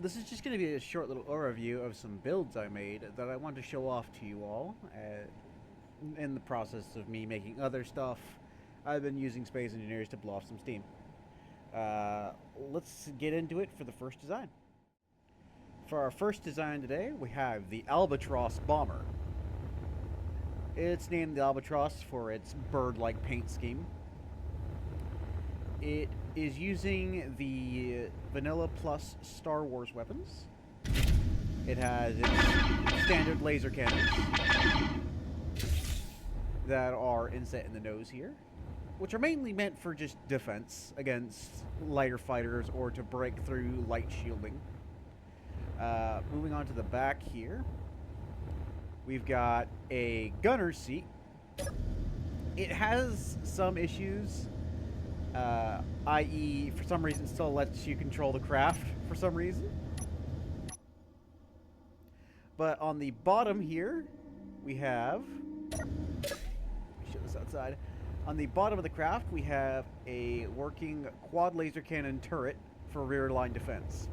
this is just going to be a short little overview of some builds I made that I want to show off to you all. In the process of me making other stuff, I've been using Space Engineers to blow off some steam. Let's get into it for the first design. For our first design today, we have the Albatross Bomber. It's named the Albatross for its bird-like paint scheme. It is using the Vanilla Plus Star Wars weapons. It has its standard laser cannons that are inset in the nose here, which are mainly meant for just defense against lighter fighters or to break through light shielding. Moving on to the back here, we've got a gunner's seat. It has some issues, i.e. for some reason still lets you control the craft for some reason. But on the bottom here, we have... Let me show this outside. On the bottom of the craft, we have a working quad laser cannon turret for rear line defense.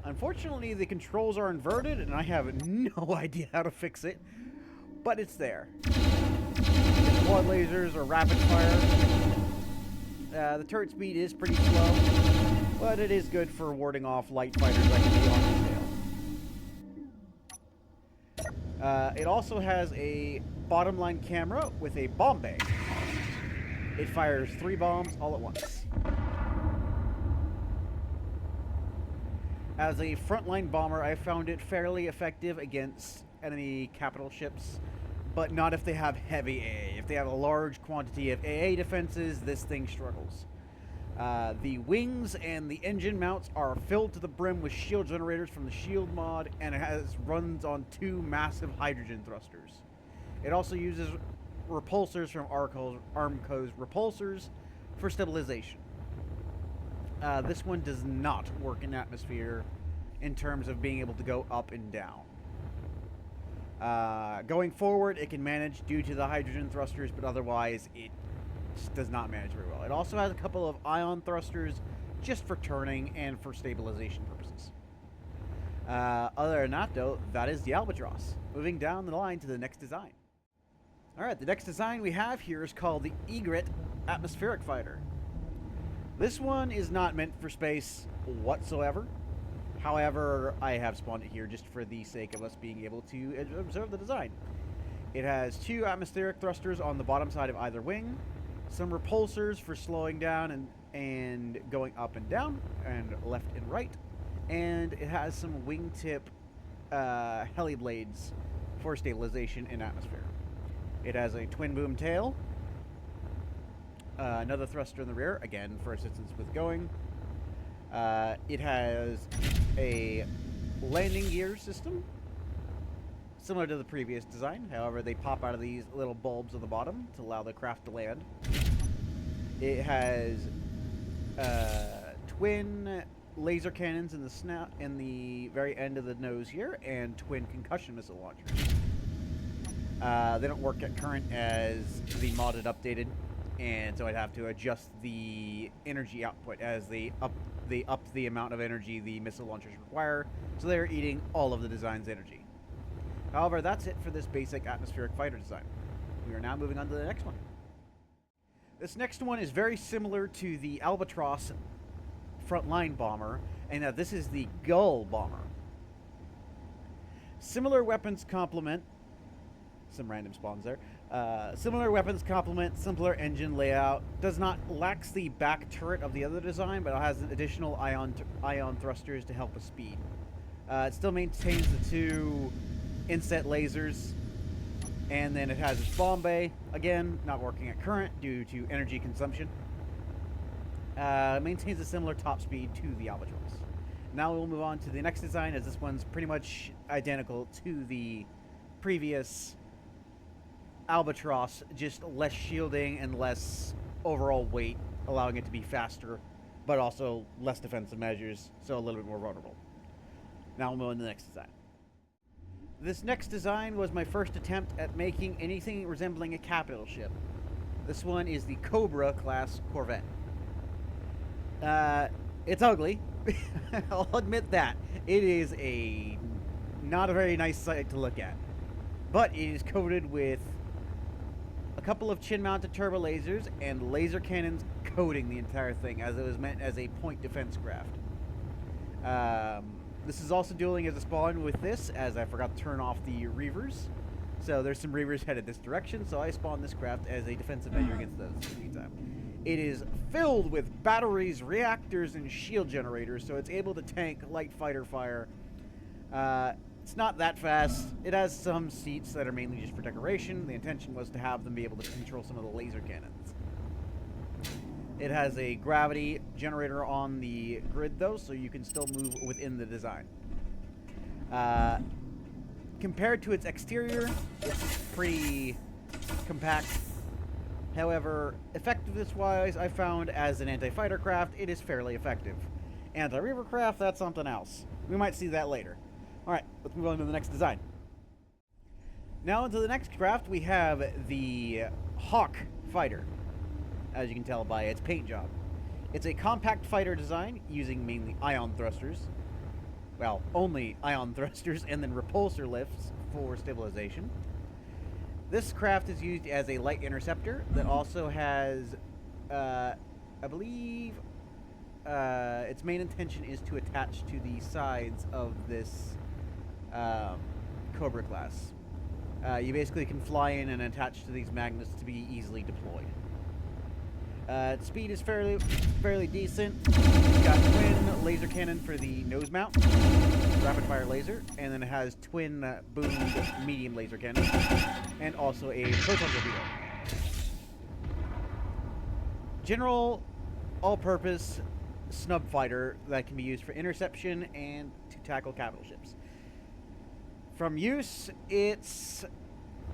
Unfortunately, the controls are inverted, and I have no idea how to fix it, but it's there. Quad lasers are rapid fire. The turret speed is pretty slow, but it is good for warding off light fighters like the on tail. It also has a bottom line camera with a bomb bay. It fires 3 bombs all at once. As a frontline bomber, I found it fairly effective against enemy capital ships, but not if they have heavy AA. If they have a large quantity of AA defenses, this thing struggles. The wings and the engine mounts are filled to the brim with shield generators from the shield mod, and it runs on 2 massive hydrogen thrusters. It also uses repulsors from Armco's repulsors for stabilization. This one does not work in atmosphere in terms of being able to go up and down. Going forward, it can manage due to the hydrogen thrusters, but otherwise it just does not manage very well. It also has a couple of ion thrusters just for turning and for stabilization purposes. Other than that, though, that is the Albatross. Moving down the line to the next design. Alright, the next design we have here is called the Egret Atmospheric Fighter. This one is not meant for space whatsoever. However, I have spawned it here just for the sake of us being able to observe the design. It has 2 atmospheric thrusters on the bottom side of either wing, some repulsors for slowing down and going up and down, and left and right, and it has some wingtip heli blades for stabilization in atmosphere. It has a twin boom tail, another thruster in the rear, again for assistance with going. It has a landing gear system, similar to the previous design. However, they pop out of these little bulbs on the bottom to allow the craft to land. It has twin laser cannons in the in the very end of the nose here, and twin concussion missile launchers. They don't work at current as the modded updated, and so I'd have to adjust the energy output as they up the amount of energy the missile launchers require, so they're eating all of the design's energy. However, that's it for this basic atmospheric fighter design. We are now moving on to the next one. This next one is very similar to the Albatross frontline bomber, and this is the Gull bomber. Similar weapons complement... Some random spawns there. Similar weapons complement, simpler engine layout. Lacks the back turret of the other design, but it has additional ion thrusters to help with speed. It still maintains the 2 inset lasers, and then it has its bomb bay. Again, not working at current due to energy consumption. Maintains a similar top speed to the Albatross. Now we'll move on to the next design, as this one's pretty much identical to the previous Albatross, just less shielding and less overall weight, allowing it to be faster, but also less defensive measures, so a little bit more vulnerable. Now we'll move on to the next design. This next design was my first attempt at making anything resembling a capital ship. This one is the Cobra class Corvette. It's ugly. I'll admit that. It is a not a very nice sight to look at. But it is coated with a couple of chin-mounted turbo lasers and laser cannons coating the entire thing, as it was meant as a point defense craft. This is also dueling as a spawn with this, as I forgot to turn off the Reavers. So there's some Reavers headed this direction, so I spawned this craft as a defensive measure against those in the meantime. It is filled with batteries, reactors, and shield generators, so it's able to tank light fighter fire. It's not that fast. It has some seats that are mainly just for decoration. The intention was to have them be able to control some of the laser cannons. It has a gravity generator on the grid, though, so you can still move within the design. Compared to its exterior, it's pretty compact. However, effectiveness-wise, I found as an anti-fighter craft, it is fairly effective. Anti-reaver craft, that's something else. We might see that later. Alright, let's move on to the next design. Now into the next craft, we have the Hawk Fighter, as you can tell by its paint job. It's a compact fighter design using mainly ion thrusters. Well, only ion thrusters and then repulsor lifts for stabilization. This craft is used as a light interceptor that also has, I believe, its main intention is to attach to the sides of this Cobra class. You basically can fly in and attach to these magnets to be easily deployed. Its speed is fairly decent. It's got twin laser cannon for the nose mount, rapid fire laser, and then it has twin boomed medium laser cannon, and also a proton torpedo. General, all-purpose snub fighter that can be used for interception and to tackle capital ships. From use, its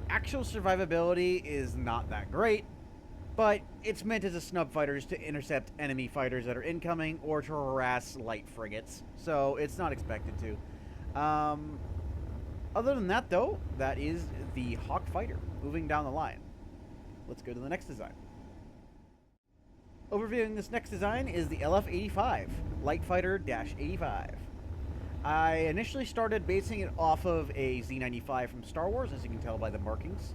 actual survivability is not that great, but it's meant as a snub fighter to intercept enemy fighters that are incoming or to harass light frigates, so it's not expected to. Other than that, though, that is the Hawk Fighter. Moving down the line, let's go to the next design. Overviewing this next design is the LF-85, Light Fighter-85. I initially started basing it off of a Z-95 from Star Wars, as you can tell by the markings.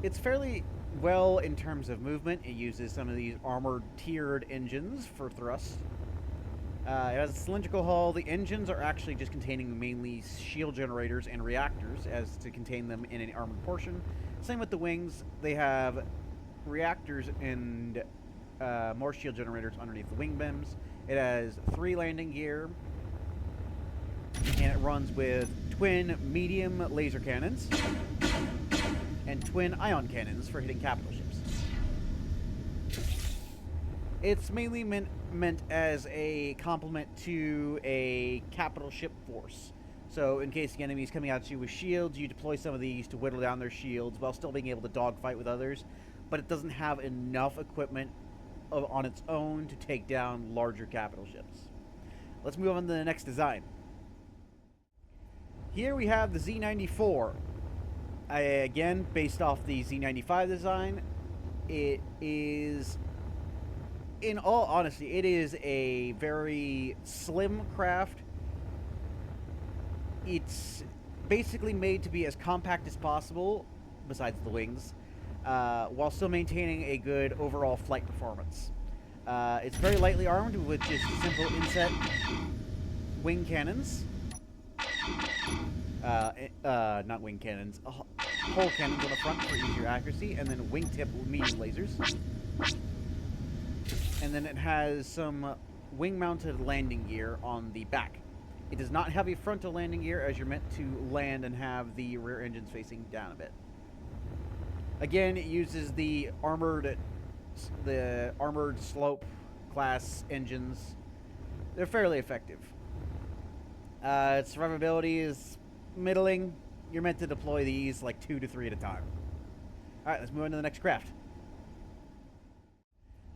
It's fairly well in terms of movement. It uses some of these armored tiered engines for thrust. It has a cylindrical hull. The engines are actually just containing mainly shield generators and reactors as to contain them in an armored portion. Same with the wings. They have reactors and more shield generators underneath the wing beams. It has 3 landing gear, and it runs with twin medium laser cannons and twin ion cannons for hitting capital ships. It's mainly meant as a complement to a capital ship force. So in case the enemy is coming at you with shields, you deploy some of these to whittle down their shields while still being able to dogfight with others, but it doesn't have enough equipment on its own to take down larger capital ships. Let's move on to the next design. Here we have the Z-94. Again, based off the Z-95 design, it is, in all honesty, it is a very slim craft. It's basically made to be as compact as possible, besides the wings, while still maintaining a good overall flight performance. It's very lightly armed with just simple inset wing cannons. Not wing cannons, hull cannons on the front for easier accuracy, and then wingtip medium lasers. And then it has some wing-mounted landing gear on the back. It does not have a frontal landing gear, as you're meant to land and have the rear engines facing down a bit. Again, it uses the armored slope class engines. They're fairly effective. Its survivability is middling. You're meant to deploy these like 2 to 3 at a time. Alright, let's move on to the next craft.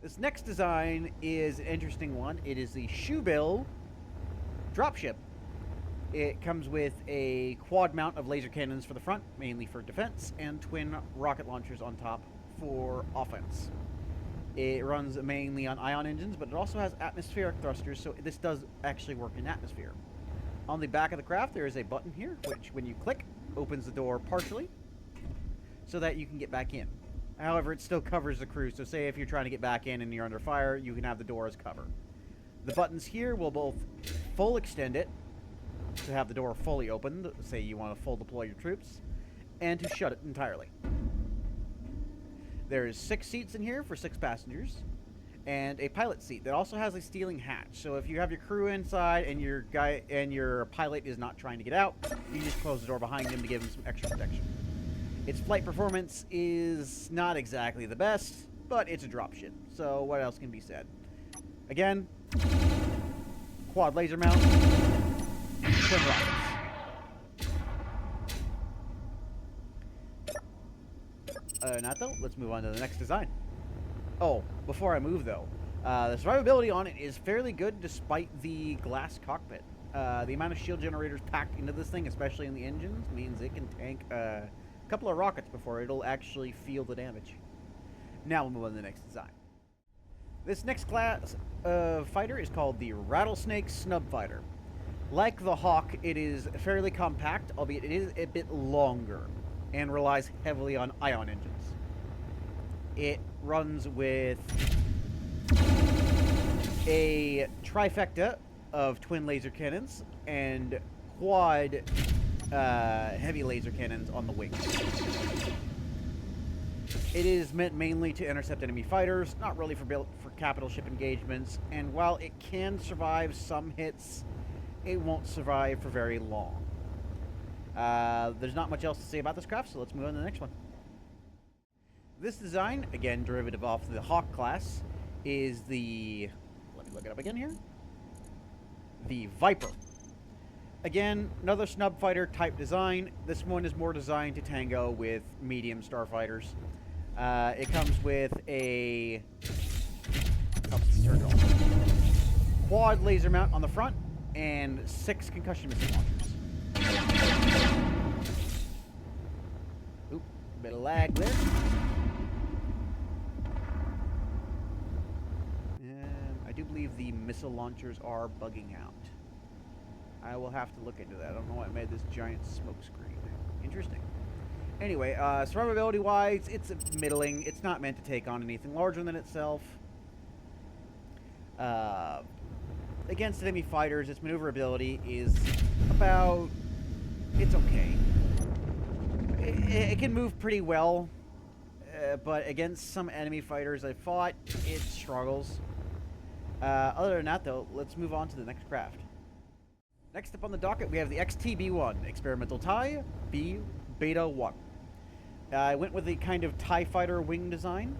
This next design is an interesting one. It is the Shoebill dropship. It comes with a quad mount of laser cannons for the front, mainly for defense, and twin rocket launchers on top for offense. It runs mainly on ion engines, but it also has atmospheric thrusters, so this does actually work in atmosphere. On the back of the craft, there is a button here, which, when you click, opens the door partially, so that you can get back in. However, it still covers the crew, so say if you're trying to get back in and you're under fire, you can have the door as cover. The buttons here will both full extend it, to have the door fully open, say you want to full deploy your troops, and to shut it entirely. There's 6 seats in here for 6 passengers, and a pilot seat that also has a stealing hatch. So if you have your crew inside and your pilot is not trying to get out, you just close the door behind him to give him some extra protection. Its flight performance is not exactly the best, but it's a dropship. So what else can be said? Again, quad laser mount, twin rockets. Not though. Let's move on to the next design. Oh, before I move though, the survivability on it is fairly good despite the glass cockpit. The amount of shield generators packed into this thing, especially in the engines, means it can tank a couple of rockets before it'll actually feel the damage. Now we'll move on to the next design. This next class of fighter is called the Rattlesnake Snub Fighter. Like the Hawk, it is fairly compact, albeit it is a bit longer, and relies heavily on ion engines. It runs with a trifecta of twin laser cannons and quad heavy laser cannons on the wings. It is meant mainly to intercept enemy fighters, not really for capital ship engagements, and while it can survive some hits, it won't survive for very long. There's not much else to say about this craft, so let's move on to the next one. This design, again derivative off the Hawk class, is the... let me look it up again here. The Viper. Again, another snub fighter type design. This one is more designed to tango with medium starfighters. It comes with a... turn it off. Quad laser mount on the front and 6 concussion missile launchers. Oop, bit of lag there. I do believe the missile launchers are bugging out. I will have to look into that. I don't know why I made this giant smoke screen. Interesting. Anyway, survivability-wise, it's middling. It's not meant to take on anything larger than itself. Against enemy fighters, its maneuverability is about... it's okay. It can move pretty well, but against some enemy fighters I fought, it struggles. Other than that, though, let's move on to the next craft. Next up on the docket, we have the XTB-1, Experimental TIE B Beta 1. I went with a kind of TIE fighter wing design,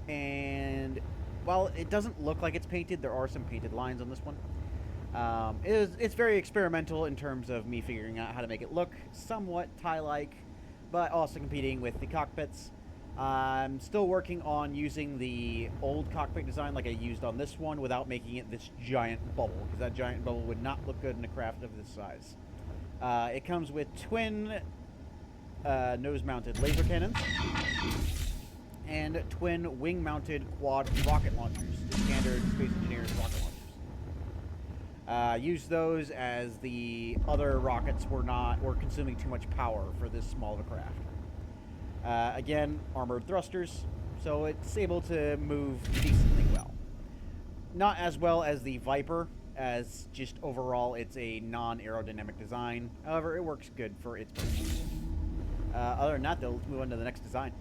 and while it doesn't look like it's painted, there are some painted lines on this one. It's very experimental in terms of me figuring out how to make it look somewhat TIE-like, but also competing with the cockpits. I'm still working on using the old cockpit design like I used on this one without making it this giant bubble, because that giant bubble would not look good in a craft of this size. It comes with twin nose-mounted laser cannons and twin wing-mounted quad rocket launchers, the standard Space Engineers rocket launchers. Use those as the other rockets were consuming too much power for this small of a craft. Again, armored thrusters, so it's able to move decently well. Not as well as the Viper, as just overall it's a non-aerodynamic design. However, it works good for its purpose. Other than that, though, let's move on to the next design.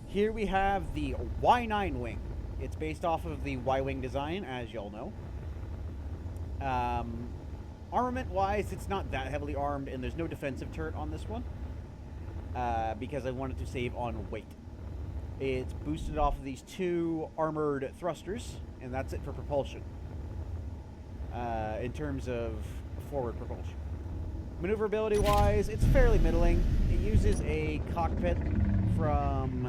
Here we have the Y9 wing. It's based off of the Y-wing design, as y'all know. Armament-wise, it's not that heavily armed, and there's no defensive turret on this one. Because I wanted to save on weight. It's boosted off of these 2 armored thrusters, and that's it for propulsion. In terms of forward propulsion. Maneuverability-wise, it's fairly middling. It uses a cockpit from,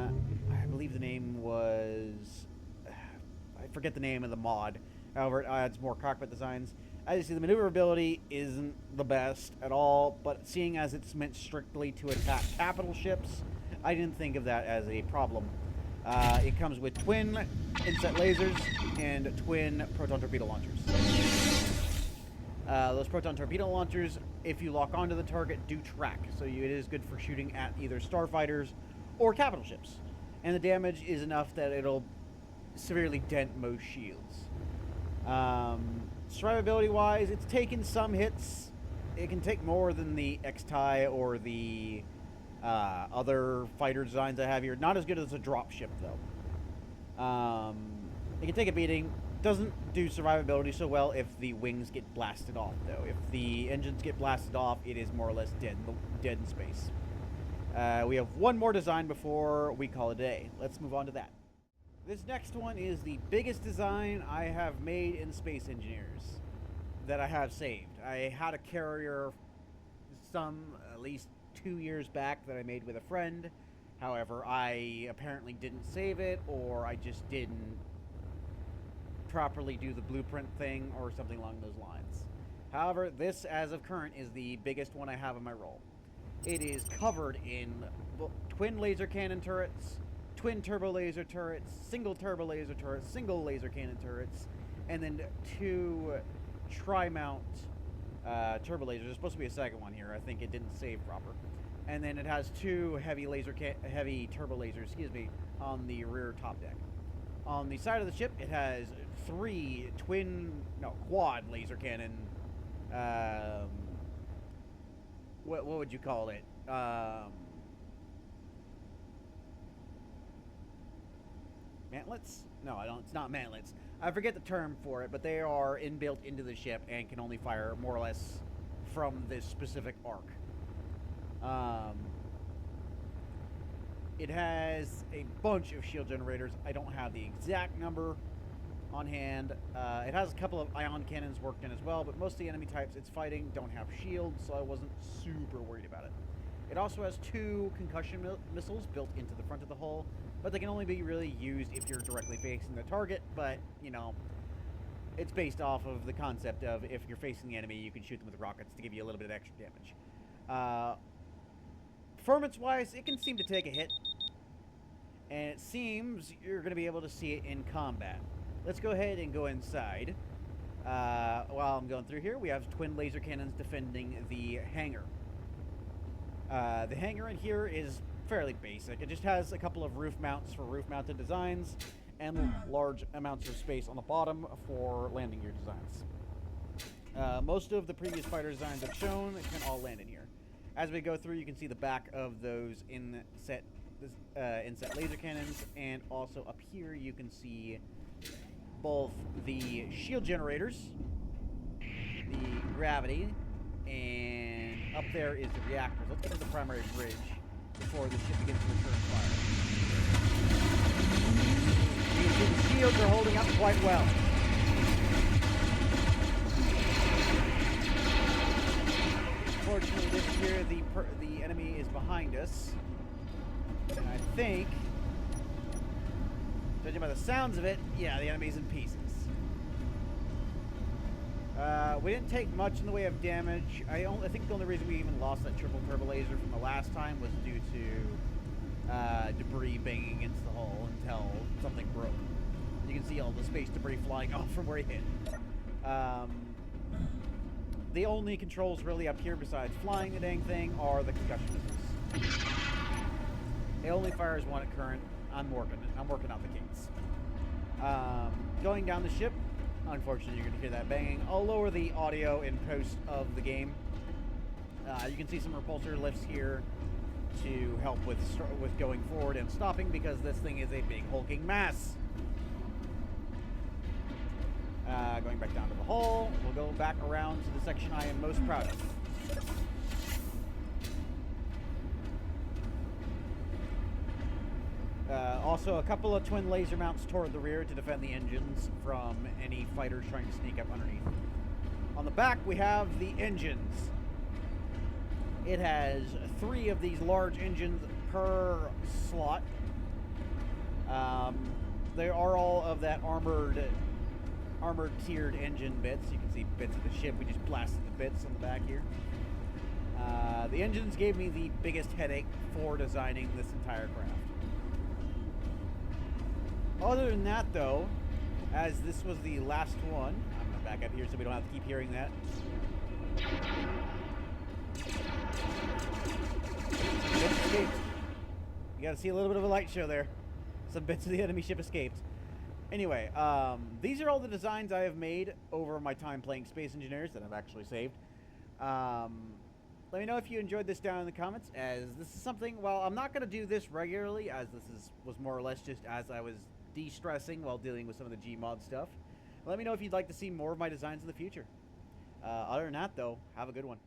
I believe the name was, I forget the name of the mod. However, it adds more cockpit designs. As you see, the maneuverability isn't the best at all, but seeing as it's meant strictly to attack capital ships, I didn't think of that as a problem. It comes with twin inset lasers and twin proton torpedo launchers. Those proton torpedo launchers, if you lock onto the target, do track, so it is good for shooting at either starfighters or capital ships. And the damage is enough that it'll severely dent most shields. Survivability-wise, it's taken some hits. It can take more than the X-TIE or the other fighter designs I have here. Not as good as a dropship, though. It can take a beating. Doesn't do survivability so well if the wings get blasted off, though. If the engines get blasted off, it is more or less dead in space. We have one more design before we call it a day. Let's move on to that. This next one is the biggest design I have made in Space Engineers that I have saved. I had a carrier at least 2 years back that I made with a friend. However, I apparently didn't save it, or I just didn't properly do the blueprint thing or something along those lines. However, this, as of current, is the biggest one I have in my roll. It is covered in twin laser cannon turrets, twin turbo laser turrets, single turbo laser turrets, single laser cannon turrets, and then 2 tri-mount turbo lasers. There's supposed to be a second one here. I think it didn't save proper. And then it has 2 heavy turbo lasers, on the rear top deck. On the side of the ship, it has 3 quad laser cannon. What would you call it? Mantlets? No, I don't. It's not mantlets. I forget the term for it, but they are inbuilt into the ship and can only fire more or less from this specific arc. It has a bunch of shield generators. I don't have the exact number on hand. It has a couple of ion cannons worked in as well, but most of the enemy types it's fighting don't have shields, so I wasn't super worried about it. It also has 2 concussion missiles built into the front of the hull, but they can only be really used if you're directly facing the target, but, you know, it's based off of the concept of if you're facing the enemy, you can shoot them with rockets to give you a little bit of extra damage. Performance-wise, it can seem to take a hit, and it seems you're going to be able to see it in combat. Let's go ahead and go inside. While I'm going through here, we have twin laser cannons defending the hangar. The hangar in here is fairly basic. It just has a couple of roof mounts for roof-mounted designs and large amounts of space on the bottom for landing gear designs. Most of the previous fighter designs I've shown can all land in here. As we go through, you can see the back of those inset laser cannons, and also up here you can see both the shield generators, the gravity, and up there is the reactors. Let's get to the primary bridge before the ship begins to return fire. You can see the shields are holding up quite well. Fortunately, this year the enemy is behind us, and I think, judging by the sounds of it, yeah, the enemy's in pieces. We didn't take much in the way of damage. I think the only reason we even lost that triple turbo laser from the last time was due to debris banging against the hull until something broke. You can see all the space debris flying off from where he hit. The only controls really up here besides flying the dang thing are the concussion missiles. It only fires 1 at current. I'm working out the kinks. Going down the ship, unfortunately you're going to hear that banging. I'll lower the audio in post of the game. You can see some repulsor lifts here to help with going forward and stopping, because this thing is a big hulking mass. Going back down to the hull, we'll go back around to the section I am most proud of. Also, a couple of twin laser mounts toward the rear to defend the engines from any fighters trying to sneak up underneath. On the back, we have the engines. It has 3 of these large engines per slot. They are all of that armored tiered engine bits. You can see bits of the ship. We just blasted the bits on the back here. The engines gave me the biggest headache for designing this entire craft. Other than that, though, as this was the last one, I'm going to back up here so we don't have to keep hearing that. Escaped. You got to see a little bit of a light show there. Some bits of the enemy ship escaped. Anyway, these are all the designs I have made over my time playing Space Engineers that I've actually saved. Let me know if you enjoyed this down in the comments, as this is something, well, I'm not going to do this regularly, as this was more or less just as I was de-stressing while dealing with some of the Gmod stuff. Let me know if you'd like to see more of my designs in the future. Other than that, though, have a good one.